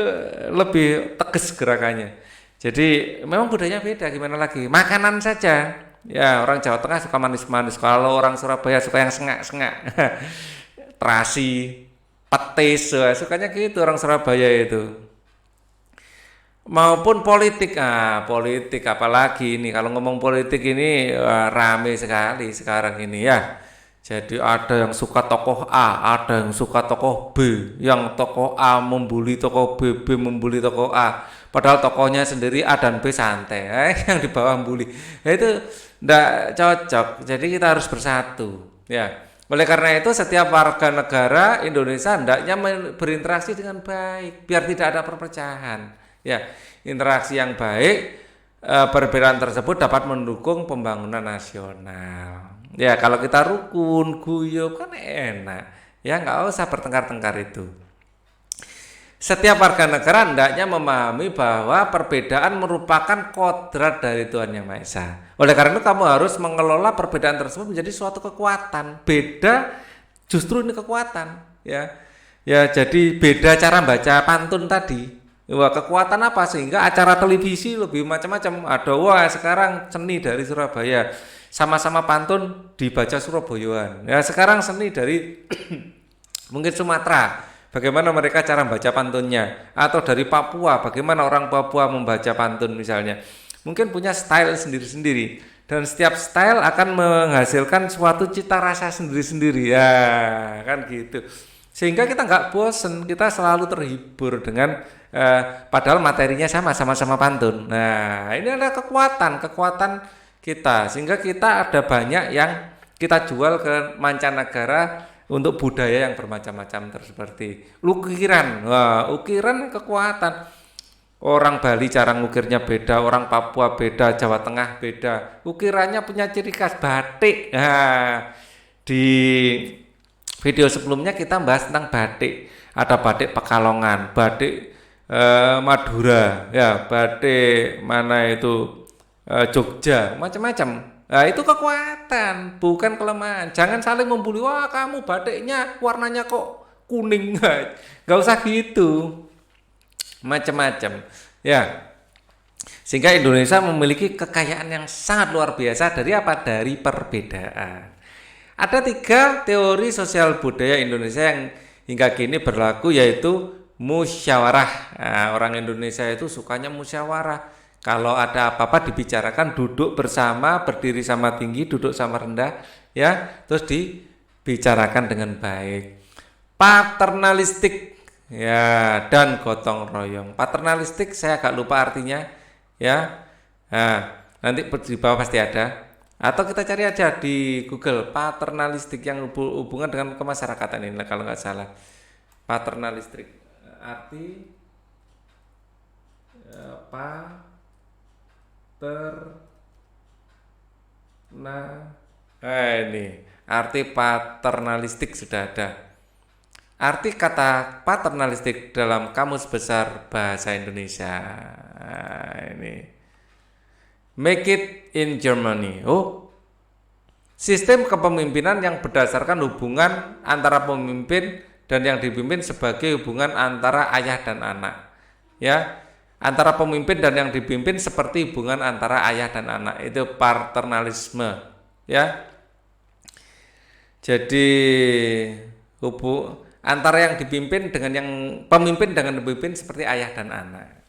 lebih tegas gerakannya. Jadi memang budayanya beda, gimana lagi. Makanan saja ya, orang Jawa Tengah suka manis-manis, kalau orang Surabaya suka yang sengak-sengak terasi, petis, sukanya gitu orang Surabaya itu. Maupun politik, politik apalagi ini, kalau ngomong politik ini rame sekali sekarang ini ya. Jadi ada yang suka tokoh A, ada yang suka tokoh B, yang tokoh A membuli tokoh B, B membuli tokoh A. Padahal tokohnya sendiri A dan B santai, yang di bawah membuli. Itu tidak cocok. Jadi kita harus bersatu. Ya, oleh karena itu setiap warga negara Indonesia hendaknya berinteraksi dengan baik, biar tidak ada perpecahan. Ya, interaksi yang baik, perbedaan tersebut dapat mendukung pembangunan nasional. Ya, kalau kita rukun, guyup kan enak. Ya, nggak usah bertengkar-tengkar itu. Setiap warga negara hendaknya memahami bahwa perbedaan merupakan kodrat dari Tuhan Yang Maha Esa. Oleh karena itu kamu harus mengelola perbedaan tersebut menjadi suatu kekuatan. Beda justru ini kekuatan. Ya, jadi beda cara baca pantun tadi. Wah, kekuatan apa sehingga acara televisi lebih macam-macam. Ada sekarang seni dari Surabaya. Sama-sama pantun dibaca Surabayaan. Ya, sekarang seni dari mungkin Sumatera, bagaimana mereka cara membaca pantunnya, atau dari Papua, bagaimana orang Papua membaca pantun misalnya. Mungkin punya style sendiri-sendiri, dan setiap style akan menghasilkan suatu cita rasa sendiri-sendiri. Ya, kan gitu. Sehingga kita nggak bosen, kita selalu terhibur dengan padahal materinya sama-sama pantun. Nah, ini adalah kekuatan kita, sehingga kita ada banyak yang kita jual ke mancanegara untuk budaya yang bermacam-macam seperti ukiran. Wah, ukiran kekuatan. Orang Bali cara ngukirnya beda, orang Papua beda, Jawa Tengah beda. Ukirannya punya ciri khas batik. Nah, di video sebelumnya kita bahas tentang batik. Ada batik Pekalongan, batik Madura, ya, batik mana itu Jogja, macam-macam. Nah, itu kekuatan, bukan kelemahan. Jangan saling membuli. Wah, kamu batiknya warnanya kok kuning. Gak usah gitu. Macam-macam. Ya. Sehingga Indonesia memiliki kekayaan yang sangat luar biasa dari apa? Dari perbedaan. Ada 3 teori sosial budaya Indonesia yang hingga kini berlaku, yaitu musyawarah. Nah, orang Indonesia itu sukanya musyawarah. Kalau ada apa-apa dibicarakan, duduk bersama, berdiri sama tinggi, duduk sama rendah, ya, terus dibicarakan dengan baik. paternalistik ya dan gotong royong. Paternalistik saya agak lupa artinya ya. Nah, nanti di bawah pasti ada. Atau kita cari aja di Google paternalistik yang hubungan dengan kemasyarakatan ini kalau nggak salah. Paternalistik arti ini arti paternalistik sudah ada. Arti kata paternalistik dalam Kamus Besar Bahasa Indonesia. Ini make it in Germany. Sistem kepemimpinan yang berdasarkan hubungan antara pemimpin dan yang dipimpin sebagai hubungan antara ayah dan anak. Ya, antara pemimpin dan yang dipimpin seperti hubungan antara ayah dan anak. Itu paternalisme. Ya. Jadi antara yang dipimpin dengan yang pemimpin dengan dipimpin seperti ayah dan anak.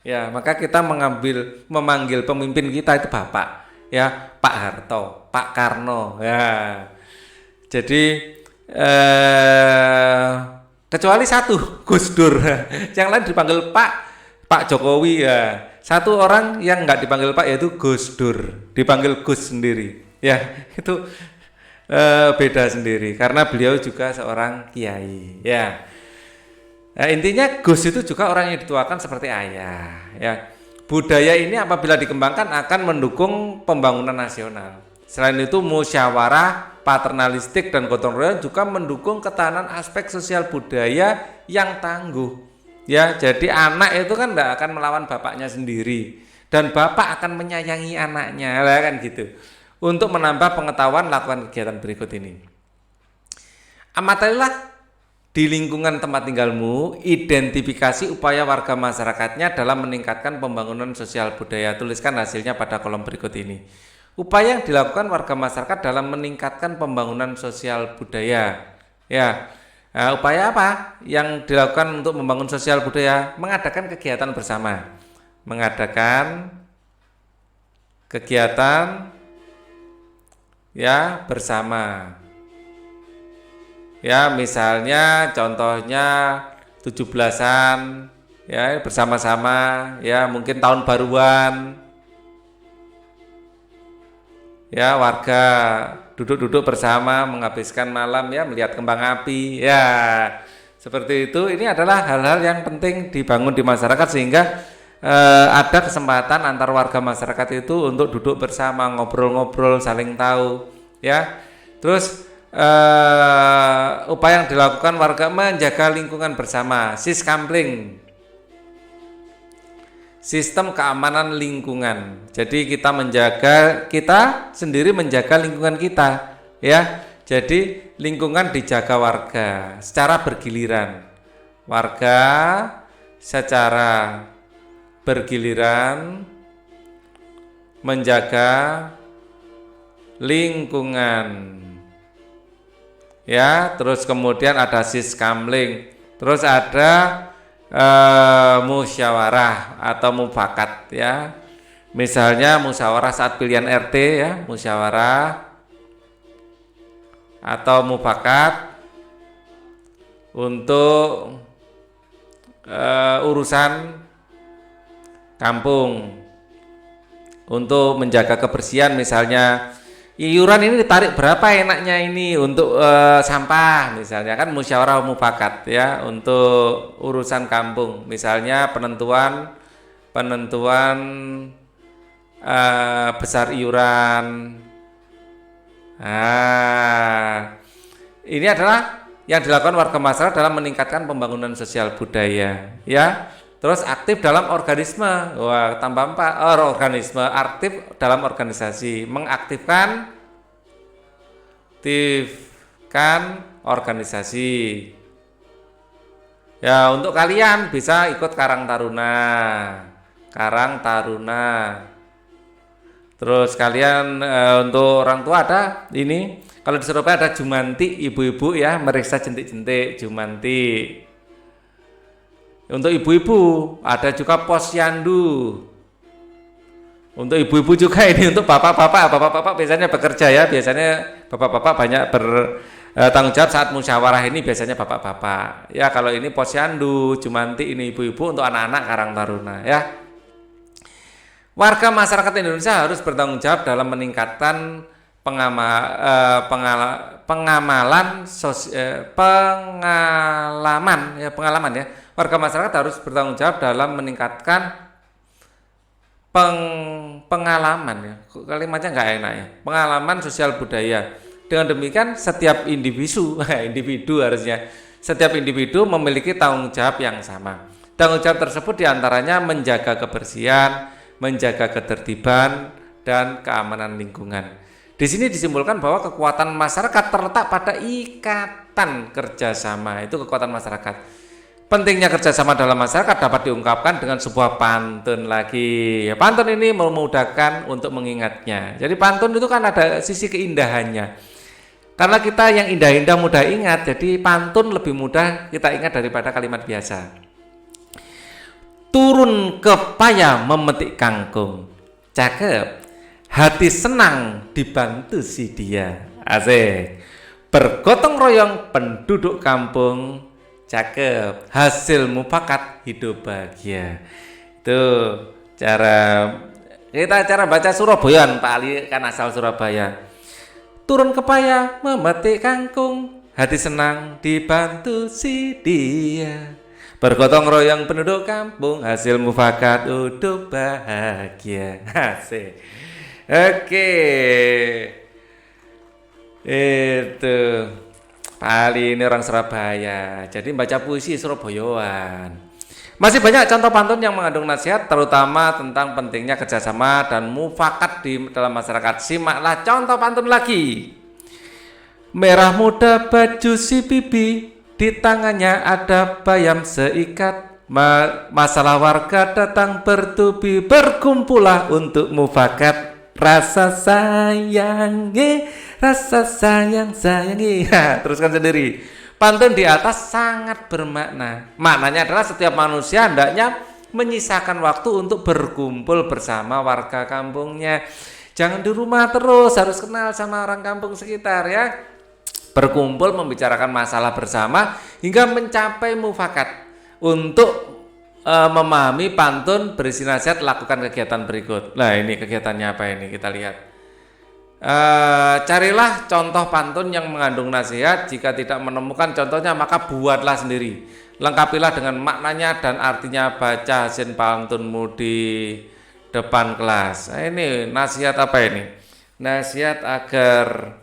Ya, maka kita memanggil pemimpin kita itu Bapak, ya, Pak Harto, Pak Karno, ya. Jadi kecuali satu, Gus Dur. Yang lain dipanggil Pak Jokowi, ya. Satu orang yang nggak dipanggil Pak yaitu Gus Dur, dipanggil Gus sendiri. Ya, itu beda sendiri karena beliau juga seorang kiai, ya. Nah, intinya Gus itu juga orang yang dituakan seperti ayah, ya. Budaya ini apabila dikembangkan akan mendukung pembangunan nasional. Selain itu musyawarah, paternalistik dan gotong royong juga mendukung ketahanan aspek sosial budaya yang tangguh. Ya, jadi anak itu kan tidak akan melawan bapaknya sendiri dan bapak akan menyayangi anaknya, kan gitu. Untuk menambah pengetahuan, lakukan kegiatan berikut ini. Amatilah di lingkungan tempat tinggalmu, identifikasi upaya warga masyarakatnya dalam meningkatkan pembangunan sosial budaya. Tuliskan hasilnya pada kolom berikut ini. Upaya yang dilakukan warga masyarakat dalam meningkatkan pembangunan sosial budaya. Ya, nah, upaya apa yang dilakukan untuk membangun sosial budaya? Mengadakan kegiatan bersama. Mengadakan kegiatan ya bersama. Ya, misalnya contohnya 17-an ya bersama-sama, ya mungkin tahun baruan. Ya, warga duduk-duduk bersama menghabiskan malam ya melihat kembang api. Ya, seperti itu. Ini adalah hal-hal yang penting dibangun di masyarakat sehingga ada kesempatan antar warga masyarakat itu untuk duduk bersama, ngobrol-ngobrol, saling tahu, ya. Terus upaya yang dilakukan warga menjaga lingkungan bersama, Siskampling, sistem keamanan lingkungan. Jadi kita sendiri menjaga lingkungan kita, ya. Jadi lingkungan dijaga warga secara bergiliran. Warga secara bergiliran menjaga lingkungan. Ya, terus kemudian ada Siskampling, terus ada musyawarah atau mufakat, ya. Misalnya musyawarah saat pilihan RT, ya, musyawarah atau mufakat untuk urusan kampung, untuk menjaga kebersihan. Misalnya iuran ini ditarik berapa enaknya ini untuk sampah, misalnya kan musyawarah mufakat, ya, untuk urusan kampung. Misalnya penentuan besar iuran. Nah, ini adalah yang dilakukan warga masyarakat dalam meningkatkan pembangunan sosial budaya, ya. Terus aktif dalam organisme, wah tambah 4, organisme aktif dalam organisasi, mengaktifkan organisasi. Ya, untuk kalian bisa ikut Karang Taruna. Terus kalian untuk orang tua ada ini, kalau di Surabaya ada Jumanti, ibu-ibu ya meriksa jentik-jentik, Jumanti. Untuk ibu-ibu ada juga Posyandu. Untuk ibu-ibu juga ini. Untuk bapak-bapak biasanya bekerja, ya, biasanya bapak-bapak banyak Tanggung jawab saat musyawarah ini biasanya bapak-bapak. Ya kalau ini posyandu, jumanti ini ibu-ibu, untuk anak-anak Karang Taruna ya. Warga masyarakat Indonesia harus bertanggung jawab dalam meningkatkan pengalaman ya. Warga masyarakat harus bertanggung jawab dalam meningkatkan pengalaman ya. Kalimatnya nggak enak ya. Pengalaman sosial budaya. Dengan demikian setiap individu harusnya setiap individu memiliki tanggung jawab yang sama. Tanggung jawab tersebut diantaranya menjaga kebersihan, menjaga ketertiban dan keamanan lingkungan. Di sini disimpulkan bahwa kekuatan masyarakat terletak pada ikatan kerjasama. Itu kekuatan masyarakat. Pentingnya kerjasama dalam masyarakat dapat diungkapkan dengan sebuah pantun lagi. Pantun ini memudahkan untuk mengingatnya. Jadi pantun itu kan ada sisi keindahannya. Karena kita yang indah-indah mudah ingat, jadi pantun lebih mudah kita ingat daripada kalimat biasa. Turun ke payah memetik kangkung. Cakep. Hati senang dibantu si dia. Asik. Bergotong royong penduduk kampung. Cakep. Hasil mufakat hidup bahagia. Itu cara baca Surabayaan. Pak Ali kan asal Surabaya. Turun ke payah memetik kangkung. Hati senang dibantu si dia. Bergotong royong penduduk kampung. Hasil mufakat hidup bahagia. Asik. Oke. Itu Pak Ali ini orang Surabaya, jadi baca puisi Surabayaan. Masih banyak contoh pantun yang mengandung nasihat, terutama tentang pentingnya kerjasama dan mufakat di dalam masyarakat. Simaklah contoh pantun lagi. Merah muda baju si bibi, di tangannya ada bayam seikat. Masalah warga datang bertubi, berkumpullah untuk mufakat. Rasa sayangi, teruskan sendiri. Pantun di atas sangat bermakna. Maknanya adalah setiap manusia hendaknya menyisakan waktu untuk berkumpul bersama warga kampungnya. Jangan di rumah terus, harus kenal sama orang kampung sekitar ya. Berkumpul membicarakan masalah bersama hingga mencapai mufakat. Untuk memahami pantun berisi nasihat, lakukan kegiatan berikut. Nah, ini kegiatannya apa ini? Kita lihat. Carilah contoh pantun yang mengandung nasihat. Jika tidak menemukan contohnya, maka buatlah sendiri. Lengkapilah dengan maknanya dan artinya. Baca hasil pantunmu di depan kelas. Nah, ini nasihat apa ini? Nasihat agar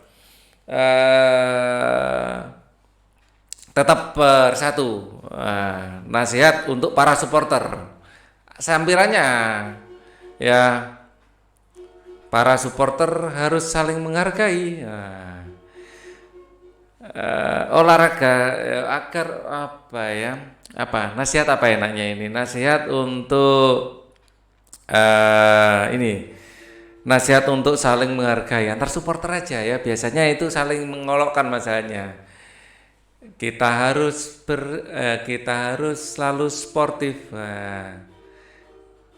tetap bersatu. Nasihat untuk para supporter. Sampirannya ya, para supporter harus saling menghargai. Olahraga agar apa ya? Nasihat apa enaknya ini? Nasihat untuk ini. Nasihat untuk saling menghargai antar supporter aja ya. Biasanya itu saling mengolokkan masalahnya. Kita harus selalu sportif.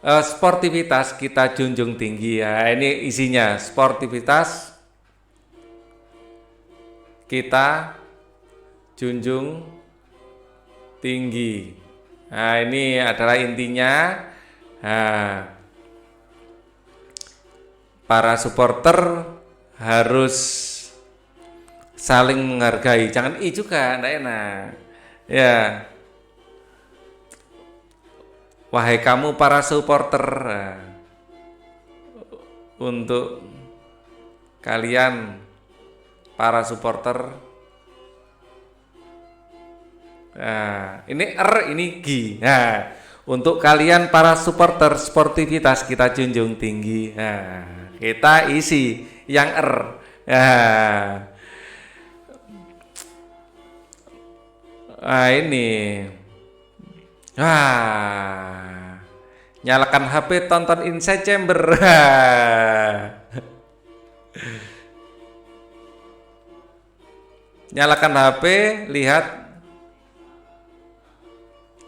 Sportivitas kita junjung tinggi ya. Ini isinya, sportivitas kita junjung tinggi. Nah, ini adalah intinya. Para supporter harus saling menghargai, jangan juga, enggak enak. Ya. Wahai kamu para supporter, untuk kalian para supporter, ini ini G. Nah, untuk kalian para supporter, sportivitas kita junjung tinggi. Nah, kita isi yang ini. Nyalakan HP, tonton Inside Chamber. Nyalakan HP, lihat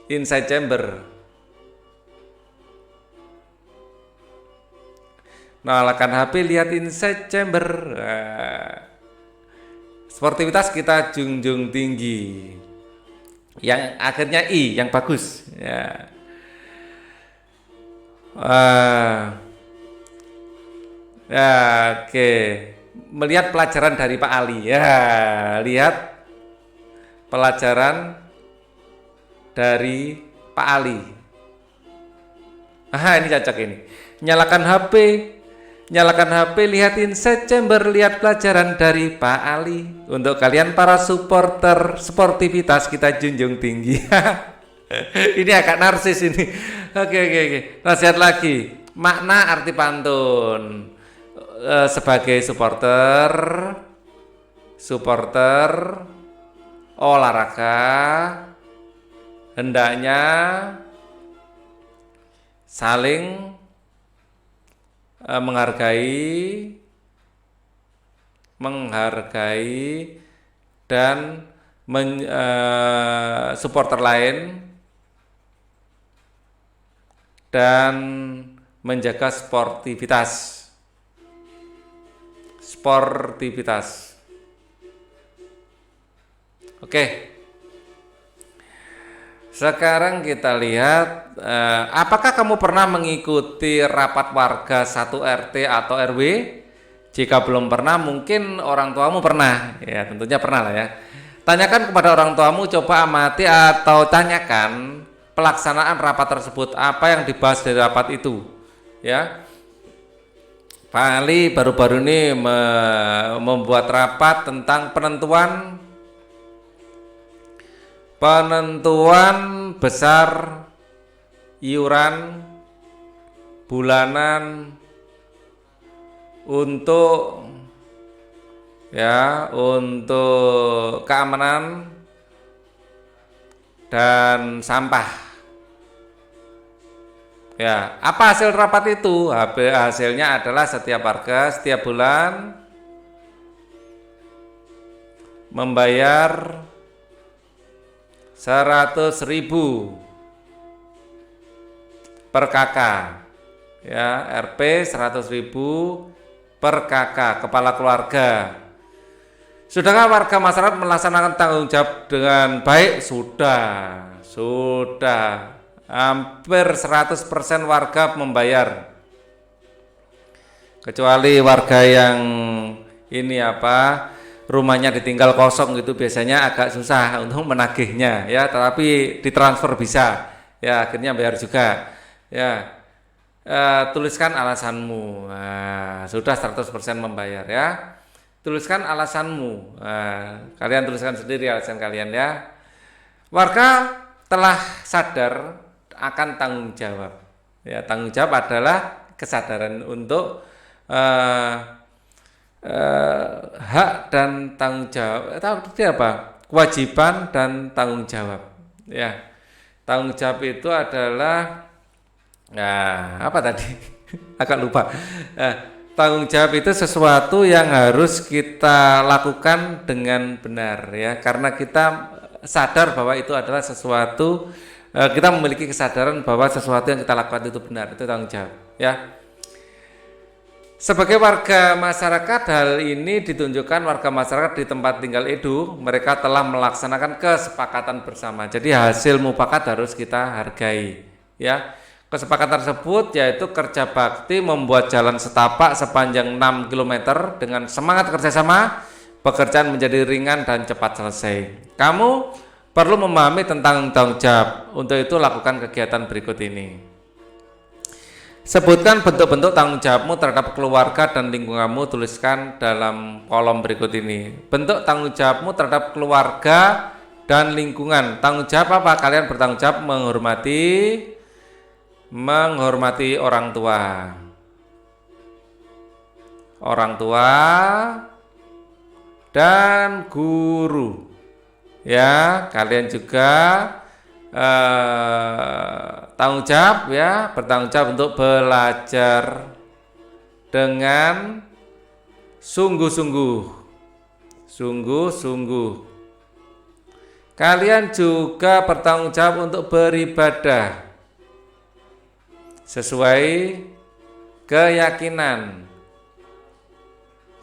Inside Chamber. Nyalakan HP, lihat Inside Chamber. Sportivitas kita junjung tinggi. Yang akhirnya I, yang bagus. Ya. Ya, oke. Melihat pelajaran dari Pak Ali. Ya, lihat pelajaran dari Pak Ali. Ini cocok ini. Nyalakan HP, lihatin secember, lihat pelajaran dari Pak Ali. Untuk kalian para supporter sportivitas kita junjung tinggi. Ini agak narsis ini. Oke. Nasihat lagi. Makna arti pantun. Sebagai supporter olahraga hendaknya saling menghargai dan supporter lain dan menjaga sportivitas. Oke. Sekarang kita lihat, apakah kamu pernah mengikuti rapat warga 1 RT atau RW? Jika belum pernah, mungkin orang tuamu pernah. Ya, tentunya pernah lah ya. Tanyakan kepada orang tuamu, coba amati atau tanyakan pelaksanaan rapat tersebut, apa yang dibahas dari rapat itu. Ya. Pak Ali baru-baru ini membuat rapat tentang penentuan besar iuran bulanan untuk keamanan dan sampah. Ya, apa hasil rapat itu? Hasilnya adalah setiap warga setiap bulan membayar 100.000 per KK. Ya, RP 100.000 per KK, kepala keluarga. Sudahkah warga masyarakat melaksanakan tanggung jawab dengan baik? Sudah. Hampir 100% warga membayar. Kecuali warga yang rumahnya ditinggal kosong gitu, biasanya agak susah untuk menagihnya ya, tetapi ditransfer bisa. Ya, akhirnya bayar juga. Ya. Tuliskan alasanmu. Sudah 100% membayar ya. Tuliskan alasanmu. Kalian tuliskan sendiri alasan kalian ya. Warga telah sadar akan tanggung jawab. Ya, tanggung jawab adalah kesadaran untuk hak dan tanggung jawab. Itu apa? Kewajiban dan tanggung jawab. Ya, tanggung jawab itu adalah apa tadi? Agak lupa. Tanggung jawab itu sesuatu yang harus kita lakukan dengan benar ya, karena kita sadar bahwa itu adalah sesuatu. Kita memiliki kesadaran bahwa sesuatu yang kita lakukan itu benar, itu tanggung jawab ya. Sebagai warga masyarakat, hal ini ditunjukkan warga masyarakat di tempat tinggal Edu, mereka telah melaksanakan kesepakatan bersama. Jadi hasil mufakat harus kita hargai ya. Kesepakatan tersebut yaitu kerja bakti membuat jalan setapak sepanjang 6 km dengan semangat kerjasama, pekerjaan menjadi ringan dan cepat selesai. Kamu perlu memahami tentang tanggung jawab. Untuk itu lakukan kegiatan berikut ini. Sebutkan bentuk-bentuk tanggung jawabmu terhadap keluarga dan lingkunganmu, tuliskan dalam kolom berikut ini. Bentuk tanggung jawabmu terhadap keluarga dan lingkungan. Tanggung jawab apa? Kalian bertanggung jawab menghormati orang tua dan guru. Ya, kalian juga tanggung jawab ya, bertanggung jawab untuk belajar dengan sungguh-sungguh. Kalian juga bertanggung jawab untuk beribadah sesuai keyakinan,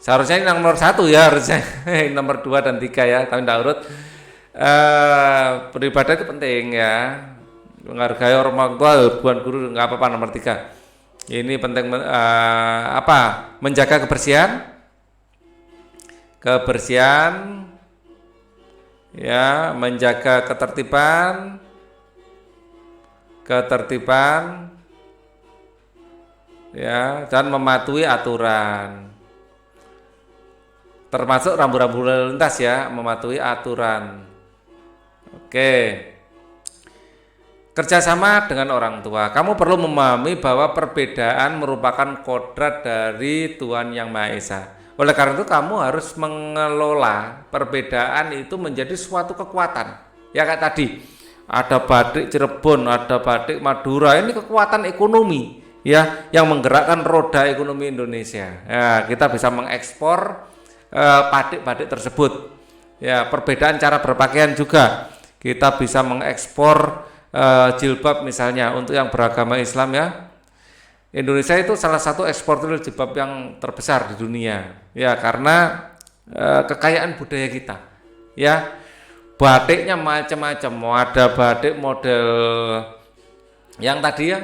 Seharusnya ini nomor 1 ya, harusnya nomor 2 dan 3 ya, tapi tidak urut. Beribadah itu penting ya, menghargai orang tua, hubungan guru nggak apa-apa. Nomor 3 ini penting, menjaga kebersihan ya, menjaga ketertiban ya, dan mematuhi aturan, termasuk rambu-rambu lalu lintas ya, mematuhi aturan. Oke. Kerjasama dengan orang tua. Kamu perlu memahami bahwa perbedaan merupakan kodrat dari Tuhan Yang Maha Esa. Oleh karena itu kamu harus mengelola perbedaan itu menjadi suatu kekuatan. Ya kayak tadi, ada batik Cirebon, ada batik Madura, ini kekuatan ekonomi ya yang menggerakkan roda ekonomi Indonesia. Ya, kita bisa mengekspor batik-batik tersebut. Ya, perbedaan cara berpakaian juga. Kita bisa mengekspor jilbab misalnya untuk yang beragama Islam ya. Indonesia itu salah satu eksportir jilbab yang terbesar di dunia ya, karena kekayaan budaya kita ya. Batiknya macam-macam, ada batik model yang tadi ya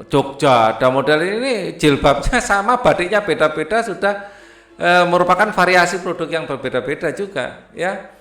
Jogja, ada model ini, jilbabnya sama, batiknya beda-beda, sudah merupakan variasi produk yang berbeda-beda juga ya.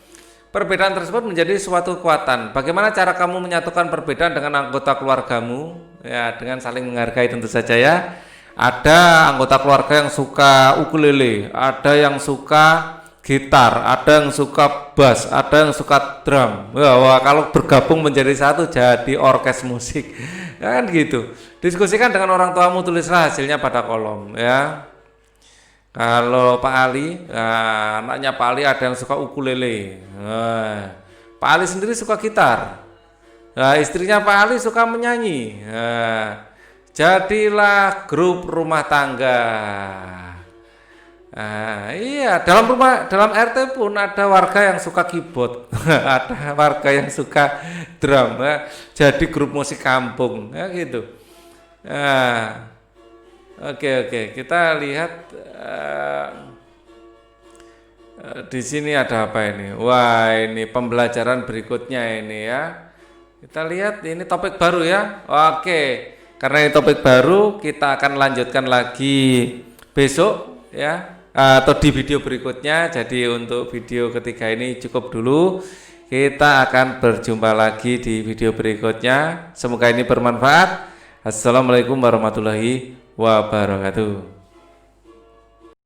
Perbedaan tersebut menjadi suatu kekuatan. Bagaimana cara kamu menyatukan perbedaan dengan anggota keluargamu? Ya, dengan saling menghargai tentu saja ya. Ada anggota keluarga yang suka ukulele, ada yang suka gitar, ada yang suka bass, ada yang suka drum. Wah, kalau bergabung menjadi satu jadi orkes musik. Ya kan gitu. Diskusikan dengan orang tuamu, tulislah hasilnya pada kolom ya. Kalau Pak Ali, anaknya Pak Ali ada yang suka ukulele, Pak Ali sendiri suka gitar, istrinya Pak Ali suka menyanyi, jadilah grup rumah tangga. Iya, dalam RT pun ada warga yang suka keyboard, ada warga yang suka drum, jadi grup musik kampung, ya gitu. Oke, kita lihat di sini ada apa ini? Wah, ini pembelajaran berikutnya ini ya. Kita lihat ini topik baru ya. Oke, karena ini topik baru, kita akan lanjutkan lagi besok ya, atau di video berikutnya. Jadi untuk video ketiga ini cukup dulu. Kita akan berjumpa lagi di video berikutnya. Semoga ini bermanfaat. Assalamualaikum warahmatullahi wabarakatuh.